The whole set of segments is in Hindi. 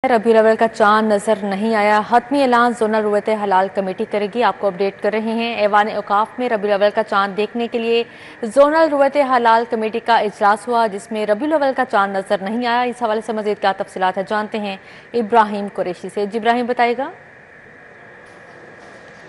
रबीउल अव्वल का चांद नजर नहीं आया। हतमी ऐलान जोनल रुयत हलाल कमेटी करेगी। आपको अपडेट कर रहे हैं। ऐवान औकाफ में रबीउल अव्वल का चांद देखने के लिए जोनल रुयत हलाल कमेटी का इजलास हुआ, जिसमें रबीउल अव्वल का चांद नजर नहीं आया। इस हवाले से मजीद क्या तफसीलात है जानते हैं इब्राहिम कुरैशी से। इब्राहिम बताएगा।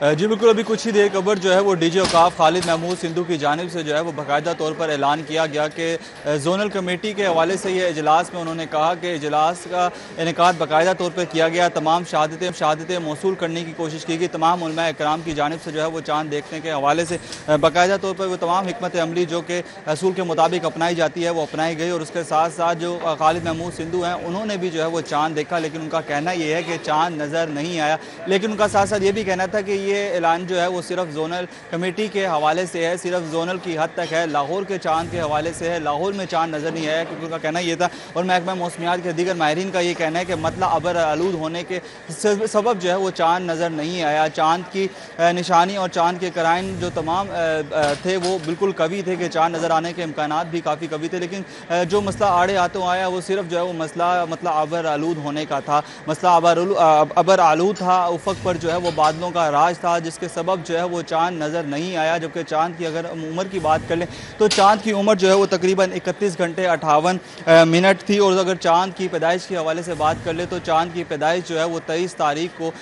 जी बिल्कुल, अभी कुछ ही देर कबर जो है वो डीजी औकाफ खालिद महमूद सिंधु की जानिब से जो है वो बाकायदा तौर पर ऐलान किया गया कि जोनल कमेटी के हवाले से ये इजलास में उन्होंने कहा कि इजलास का इनेकाद बाकायदा तौर पर किया गया। तमाम शहादतें मौसूल करने की कोशिश की गई। तमाम उलमा इकराम की जानिब से जो है वो चांद देखने के हवाले से बाकायदा तौर पर वो तमाम हिकमत अमली जो कि असूल के मुताबिक अपनाई जाती है वो अपनाई गई। और उसके साथ साथ जो खालिद महमूद सिंधु हैं उन्होंने भी जो है वो चांद देखा, लेकिन उनका कहना ये है कि चांद नज़र नहीं आया। लेकिन उनका साथ साथ ये भी कहना था कि ये ऐलान जो है वो सिर्फ जोनल कमेटी के हवाले से है, सिर्फ जोनल की हद तक है, लाहौर के चांद के हवाले से है। लाहौर में चांद नज़र नहीं आया क्योंकि उनका कहना ये था, और महकमा मौसमियात के दीगर माहिरीन का ये कहना है कि मतला अबर आलूद होने के सबब जो है वो चांद नज़र नहीं आया। चांद की निशानी और चांद के कराइन जो तमाम थे वो बिल्कुल कवी थे कि चांद नज़र आने के इम्कान भी काफ़ी कवी थे। लेकिन जो मसला आड़े हाथों आया वो सिर्फ जो है वो मसला मतलब अबर आलूद होने का था। मसला अबर आलूद था, उफक पर जो है वो बादलों का राज था, जिसके सबब जो है वो चांद नज़र नहीं आया। जबकि चांद की अगर उम्र की बात कर लें तो चांद की उम्र जो है वो तकरीबन 31 घंटे 58 मिनट थी। और अगर चांद की पैदाइश के हवाले से बात कर ले तो चांद की पैदाइश जो है वो 23 तारीख को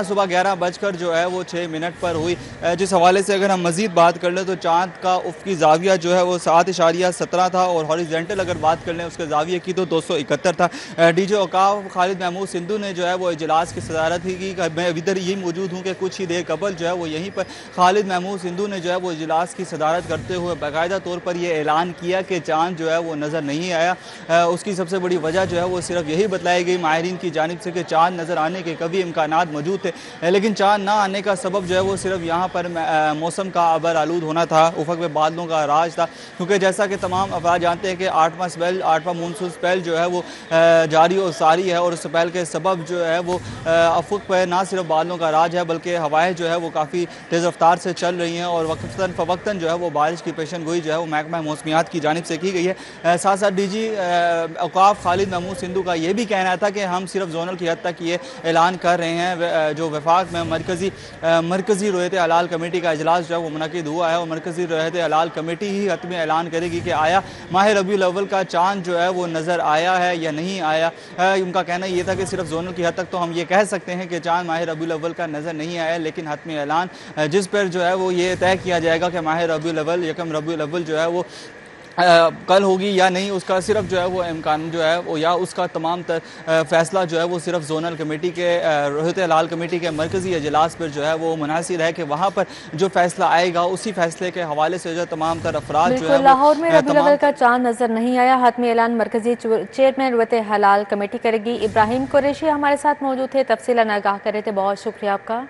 सुबह 11 बजकर जो है वो 6 मिनट पर हुई। जिस हवाले से अगर हम मजीद बात कर लें तो चांद का उफ़क़ी ज़ाविया जो है वो 7.17 था, और हॉरिज़ॉन्टल अगर बात कर लें उसके ज़ाविये की तो 271 था। डीजी औकाफ खालिद महमूद सिंधु ने जो है वो इजलास की सदारत ही की। मैं इधर यही मौजूद हूँ कि कुछ ही देर कबल जो है वो यहीं पर खालिद महमूद सिंधु ने जो है वो इजलास की सदारत करते हुए बाकायदा तौर पर यह ऐलान किया कि चांद जो है वो नज़र नहीं आया। उसकी सबसे बड़ी वजह जो है वो सिर्फ यही बताई गई माहिरीन की जानिब से कि चांद नज़र आने के कभी इम्कानात मौजूद थे, लेकिन चांद ना आने का सबब जो है वो सिर्फ यहाँ पर मौसम का अबर आलूद होना था, उफक में बादलों का राज था। क्योंकि जैसा कि तमाम अफराद जानते हैं कि 8वां मानसून स्पेल जो है वो जारी और सारी है, और उस स्पेल के सबब जो है वो अफक पर ना सिर्फ बादलों का राज है बल्कि हवाएं जो है वो काफ़ी तेज़ रफ्तार से चल रही हैं। और वक्तन फ़वक्तन जो है वो बारिश की पेशन गोई जो है वो महकमा मौसमियात की जानिब से की गई है। साथ साथ डीजी औकाफ खालिद महमूद सिंधु का ये भी कहना था कि हम सिर्फ जोनल की हद तक ये ऐलान कर रहे हैं। जो वफाक में मरकज़ी रुयत हलाल कमेटी का इजलास जो है वो मुनक़िद हुआ है, और मरकज़ी रुयत हलाल कमेटी ही हतमी ऐलान करेगी कि आया माह रबीउल अव्वल का चांद जो है वो नज़र आया है या नहीं आया। उनका कहना ये था कि सिर्फ जोनल की हद तक तो हम ये कह सकते हैं कि चांद माह रबीउल अव्वल का नज़र नहीं आया, लेकिन हतमी ऐलान जिस पर जो है वो ये तय किया जाएगा कि माह रबीउल अव्वल यकम रबीउल अव्वल जो है वो कल होगी या नहीं, उसका सिर्फ जो है वो इम्कान जो है वो या उसका तमाम फैसला जो है वो सिर्फ जोनल कमेटी के रुयत हलाल कमेटी के मरकज़ी इजलास पर जो है वो मुनासिर है कि वहाँ पर जो फैसला आएगा उसी फैसले के हवाले से जो तमाम तर अफराद जो है लाहौर में रबीउल अव्वल का चांद नजर नहीं आया। हतमी ऐलान मरकज़ी चेयरमैन रुयत हलाल कमेटी करेगी। इब्राहिम कुरैशी हमारे साथ मौजूद थे, तफसीलन आगाह कर रहे थे। बहुत शुक्रिया आपका।